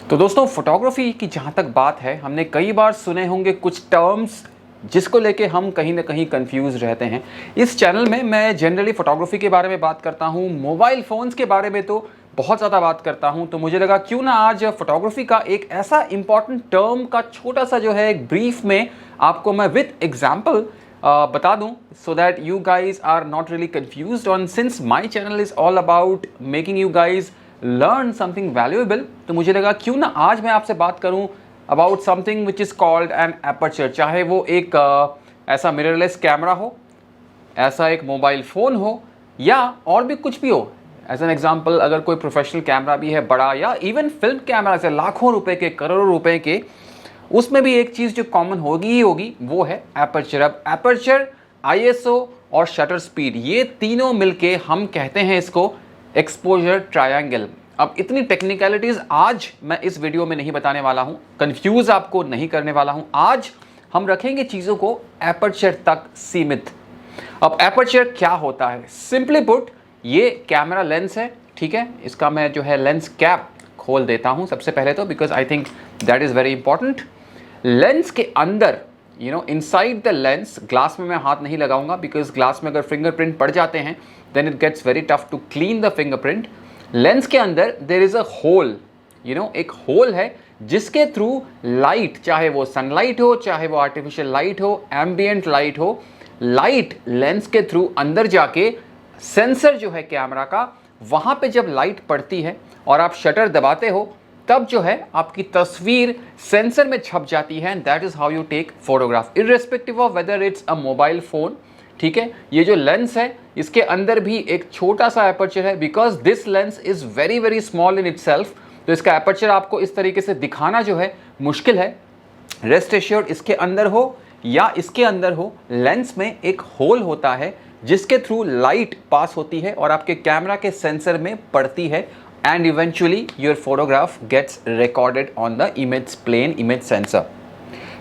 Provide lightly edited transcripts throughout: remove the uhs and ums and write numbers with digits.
तो दोस्तों फोटोग्राफी की जहाँ तक बात है, हमने कई बार सुने होंगे कुछ टर्म्स जिसको लेके हम कहीं ना कहीं कंफ्यूज रहते हैं। इस चैनल में मैं जनरली फोटोग्राफी के बारे में बात करता हूँ, मोबाइल फ़ोन्स के बारे में तो बहुत ज़्यादा बात करता हूँ। तो मुझे लगा क्यों ना आज फोटोग्राफी का एक ऐसा इंपॉर्टेंट टर्म का छोटा सा जो है एक ब्रीफ में आपको मैं विथ एग्जाम्पल बता दूं, so that you guys are not really confused on, since my channel is all about making you guys learn something valuable. तो मुझे लगा क्यों ना आज मैं आपसे बात करूं about something which is called an aperture. चाहे वो एक ऐसा मिररलेस कैमरा हो, ऐसा एक मोबाइल फ़ोन हो, या और भी कुछ भी हो। एज एन एग्जाम्पल, अगर कोई प्रोफेशनल कैमरा भी है बड़ा, या इवन फिल्म कैमरा से लाखों रुपए के, करोड़ों रुपए के, उसमें भी एक चीज़ जो कॉमन होगी ही होगी वो है एपर्चर। अब एपर्चर, ISO और शटर स्पीड, ये तीनों मिलके हम कहते हैं इसको एक्सपोजर ट्रायंगल। अब इतनी टेक्निकलिटीज़ आज मैं इस वीडियो में नहीं बताने वाला हूँ, कंफ्यूज आपको नहीं करने वाला हूँ। आज हम रखेंगे चीज़ों को एपर्चर तक सीमित। अब एपर्चर क्या होता है? सिंपली पुट, ये कैमरा लेंस है, ठीक है। इसका मैं जो है लेंस कैप खोल देता हूँ सबसे पहले तो, because I think that is very important. Lens के अंदर इनसाइड द लेंस, ग्लास में मैं हाथ नहीं लगाऊंगा बिकॉज ग्लास में अगर फिंगरप्रिंट पड़ जाते हैं then it gets very tough to clean the fingerprint. Lens के अंदर देयर इज अ होल, एक होल है जिसके थ्रू लाइट, चाहे वो सनलाइट हो, चाहे वो आर्टिफिशियल लाइट हो, एम्बियंट लाइट हो, लाइट लेंस के थ्रू अंदर जाके सेंसर जो है कैमरा का, वहां पे जब लाइट पड़ती है और आप शटर दबाते हो तब जो है आपकी तस्वीर सेंसर में छप जाती है। That is how you take photograph irrespective of whether it's a mobile phone, ठीक है। ये जो लेंस है इसके अंदर भी एक छोटा सा एपर्चर है, because this lens is very very small in itself. तो इसका एपर्चर आपको इस तरीके से दिखाना जो है मुश्किल है। रेस्ट एश्योर्ड, इसके अंदर हो या इसके अंदर हो, लेंस में एक होल होता है जिसके थ्रू लाइट पास होती है और आपके कैमरा के सेंसर में पड़ती है, and eventually your photograph gets recorded on the image plane, image sensor,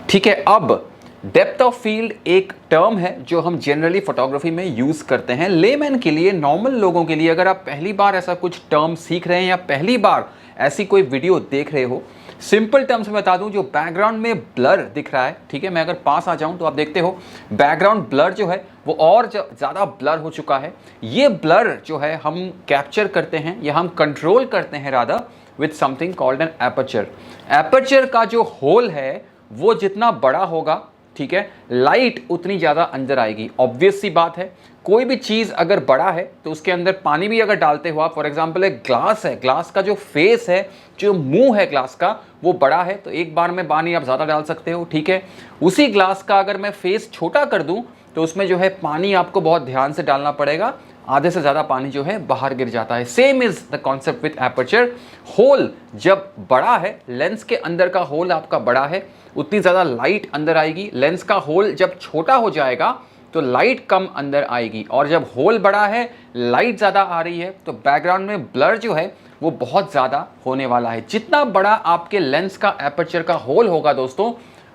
ठीक है। अब डेप्थ ऑफ फील्ड एक टर्म है जो हम जनरली फोटोग्राफी में यूज करते हैं। लेमैन के लिए, नॉर्मल लोगों के लिए, अगर आप पहली बार ऐसा कुछ टर्म सीख रहे हैं या पहली बार ऐसी कोई वीडियो देख रहे हो, सिंपल टर्म्स में बता दूं, जो बैकग्राउंड में ब्लर दिख रहा है, ठीक है, मैं अगर पास आ जाऊं तो आप देखते हो बैकग्राउंड ब्लर जो है वो और ज़्यादा ब्लर हो चुका है। ये ब्लर जो है हम कैप्चर करते हैं या हम कंट्रोल करते हैं rather with something called an aperture. Aperture का जो होल है वो जितना बड़ा होगा, ठीक है, लाइट उतनी ज़्यादा अंदर आएगी। ऑब्वियस सी बात है, कोई भी चीज़ अगर बड़ा है तो उसके अंदर पानी भी अगर डालते हो आप, फॉर एग्जांपल एक ग्लास है, ग्लास का जो फेस है, जो मुंह है ग्लास का, वो बड़ा है तो एक बार में पानी आप ज़्यादा डाल सकते हो, ठीक है। उसी ग्लास का अगर मैं फेस छोटा कर दूं तो उसमें जो है पानी आपको बहुत ध्यान से डालना पड़ेगा, आधे से ज़्यादा पानी जो है बाहर गिर जाता है। Same is the concept with aperture. Hole जब बड़ा है, लेंस के अंदर का होल आपका बड़ा है, उतनी ज़्यादा लाइट अंदर आएगी। लेंस का होल जब छोटा हो जाएगा तो लाइट कम अंदर आएगी, और जब होल बड़ा है, लाइट ज़्यादा आ रही है, तो बैकग्राउंड में ब्लर जो है वो बहुत ज़्यादा होने वाला है। जितना बड़ा आपके लेंस का एपर्चर का होल होगा दोस्तों,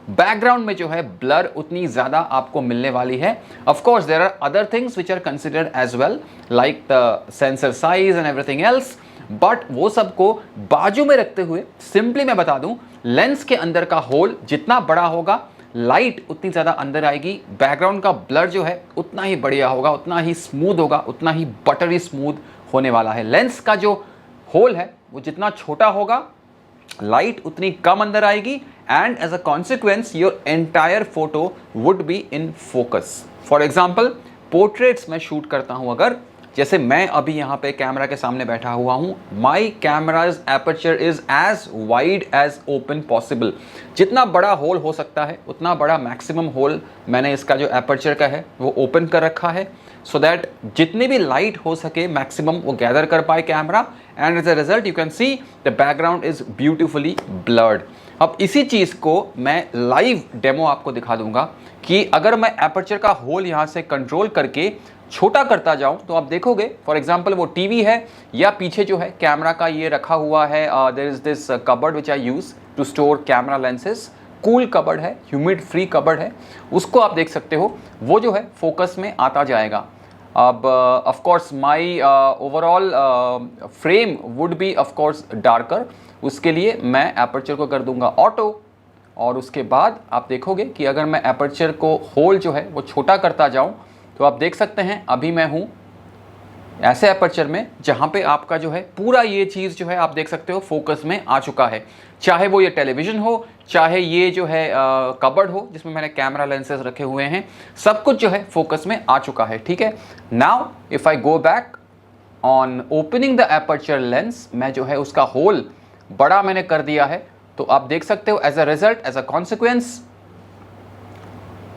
बैकग्राउंड में जो है ब्लर उतनी ज़्यादा आपको मिलने वाली है। Of course there are other things which are considered as well, like the sensor size and everything else, but वो सबको बाजू में रखते हुए सिंपली मैं बता दूं, लेंस के अंदर का होल जितना बड़ा होगा, लाइट उतनी ज़्यादा अंदर आएगी, बैकग्राउंड का ब्लर जो है उतना ही बढ़िया होगा, उतना ही स्मूथ होगा, उतना ही बटरी स्मूथ होने वाला है। लेंस का जो होल है वो जितना छोटा होगा, लाइट उतनी कम अंदर आएगी, and as a consequence your entire photo would be in focus. For example, portraits में शूट करता हूं अगर, जैसे मैं अभी यहाँ पे कैमरा के सामने बैठा हुआ हूँ, my camera's aperture is as wide as open possible. जितना बड़ा होल हो सकता है उतना बड़ा मैक्सिमम होल मैंने इसका जो एपर्चर का है वो ओपन कर रखा है, सो दैट जितनी भी लाइट हो सके मैक्सिमम वो गैदर कर पाए camera, and as a result you can see the background is beautifully blurred. अब इसी चीज़ को मैं लाइव डेमो आपको दिखा दूंगा कि अगर मैं एपर्चर का होल यहाँ से कंट्रोल करके छोटा करता जाऊं तो आप देखोगे, फॉर एग्जांपल वो टीवी है या पीछे जो है कैमरा का ये रखा हुआ है, there is this cupboard which I use to store camera lenses, cool cupboard है, ह्यूमिड फ्री कबर्ड है, उसको आप देख सकते हो, वो जो है फोकस में आता जाएगा। अब of course my overall frame would be of course darker, उसके लिए मैं एपर्चर को कर दूंगा ऑटो, और उसके बाद आप देखोगे कि अगर मैं एपर्चर को होल जो है वो छोटा करता जाऊं तो आप देख सकते हैं अभी मैं हूं ऐसे एपर्चर में जहां पे आपका जो है पूरा ये चीज़ जो है आप देख सकते हो फोकस में आ चुका है। चाहे वो ये टेलीविज़न हो, चाहे ये जो है कबर्ड हो जिसमें मैंने कैमरा लेंसेज रखे हुए हैं, सब कुछ जो है फोकस में आ चुका है। ठीक है, now if I go back on opening the aperture lens, मैं जो है उसका होल बड़ा मैंने कर दिया है। तो आप देख सकते हो as a result, as a consequence,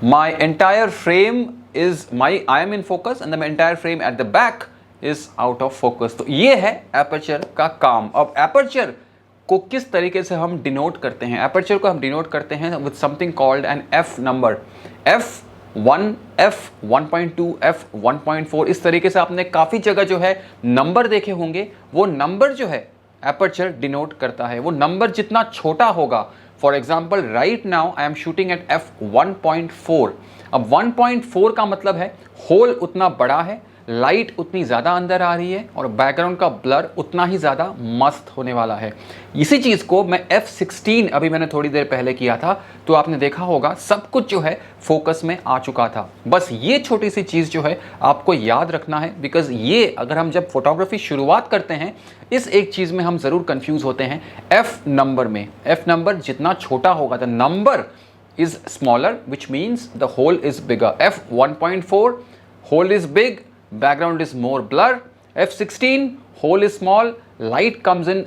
my entire frame is I am in focus and the entire frame at the back is out of focus. तो ये है एपर्चर का काम। अब एपर्चर को किस तरीके से हम डिनोट करते हैं? एपर्चर को हम डिनोट करते हैं with something called an F number, F1, F1.2, F1.4, इस तरीके से आपने काफ़ी जगह जो है नंबर देखे होंगे। वो नंबर जो है एपर्चर डिनोट करता है। वो नंबर जितना छोटा होगा, for example right now I am shooting at F1.4। अब 1.4 का मतलब है होल उतना बड़ा है, लाइट उतनी ज़्यादा अंदर आ रही है और बैकग्राउंड का ब्लर उतना ही ज़्यादा मस्त होने वाला है। इसी चीज़ को मैं F16 अभी मैंने थोड़ी देर पहले किया था, तो आपने देखा होगा सब कुछ जो है फोकस में आ चुका था। बस ये छोटी सी चीज़ जो है आपको याद रखना है, बिकॉज ये अगर हम जब फोटोग्राफी शुरुआत करते हैं इस एक चीज़ में हम ज़रूर कन्फ्यूज़ होते हैं F नंबर में। F नंबर जितना छोटा होगा, the number is smaller which means the hole is bigger. F1.4 hole is big, background is more blur। F16 hole is small, light comes in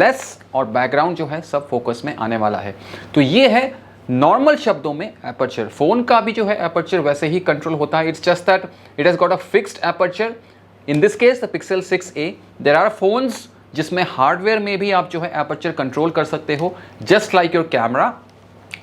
less और background जो है सब focus में आने वाला है। तो ये है नॉर्मल शब्दों में एपर्चर। फोन का भी जो है एपर्चर वैसे ही कंट्रोल होता है। It's just that it has got a fixed aperture, in this case the Pixel 6a। There are phones जिसमें हार्डवेयर में भी आप जो है एपर्चर कंट्रोल कर सकते हो, just like your camera.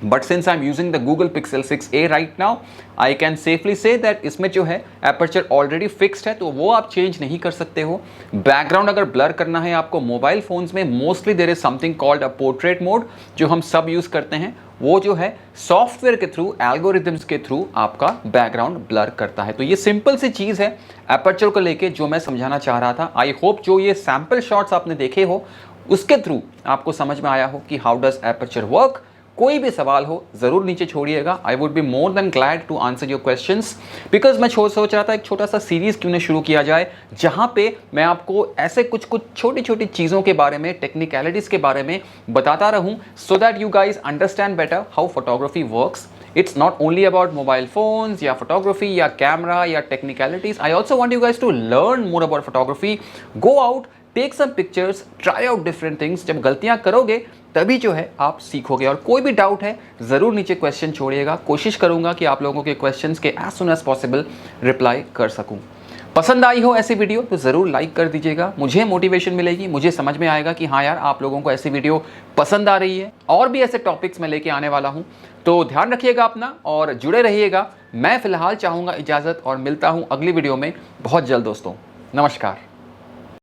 But since I'm using the Google Pixel 6a right now, I can safely say that इसमें जो है aperture already fixed है, तो वो आप चेंज नहीं कर सकते हो। बैकग्राउंड अगर ब्लर करना है आपको मोबाइल फोन्स में, mostly there is something called a portrait mode जो हम सब यूज़ करते हैं। वो जो है सॉफ्टवेयर के थ्रू, एल्गोरिथम्स के थ्रू आपका बैकग्राउंड ब्लर करता है। तो ये सिंपल सी चीज़ है एपर्चर को लेके जो मैं समझाना चाह रहा था। आई होप जो ये सैम्पल शॉट्स आपने देखे हो उसके थ्रू आपको समझ में आया हो कि हाउ डज एपर्चर वर्क। कोई भी सवाल हो ज़रूर नीचे छोड़िएगा। I would be more than glad to answer your questions, because मैं सोच रहा था एक छोटा सा सीरीज़ क्यों ना शुरू किया जाए जहाँ पे मैं आपको ऐसे कुछ छोटी छोटी चीज़ों के बारे में, टेक्निकलिटीज़ के बारे में बताता रहूँ, सो that you guys understand better how photography works. It's not only about mobile phones या photography या camera या technicalities. I also want you guys to learn more about photography. Go out, take some pictures, try out different things. जब गलतियां करोगे तभी जो है आप सीखोगे। और कोई भी डाउट है ज़रूर नीचे क्वेश्चन छोड़िएगा। कोशिश करूंगा कि आप लोगों के क्वेश्चंस के as soon as possible reply कर सकूं। पसंद आई हो ऐसी वीडियो तो ज़रूर लाइक कर दीजिएगा, मुझे मोटिवेशन मिलेगी, मुझे समझ में आएगा कि हाँ यार आप लोगों को ऐसी वीडियो पसंद आ रही है। और भी ऐसे टॉपिक्स मैं लेके आने वाला हूँ, तो ध्यान रखिएगा अपना और जुड़े रहिएगा। मैं फ़िलहाल चाहूँगा इजाज़त और मिलता हूँ अगली वीडियो में बहुत जल्द दोस्तों। नमस्कार।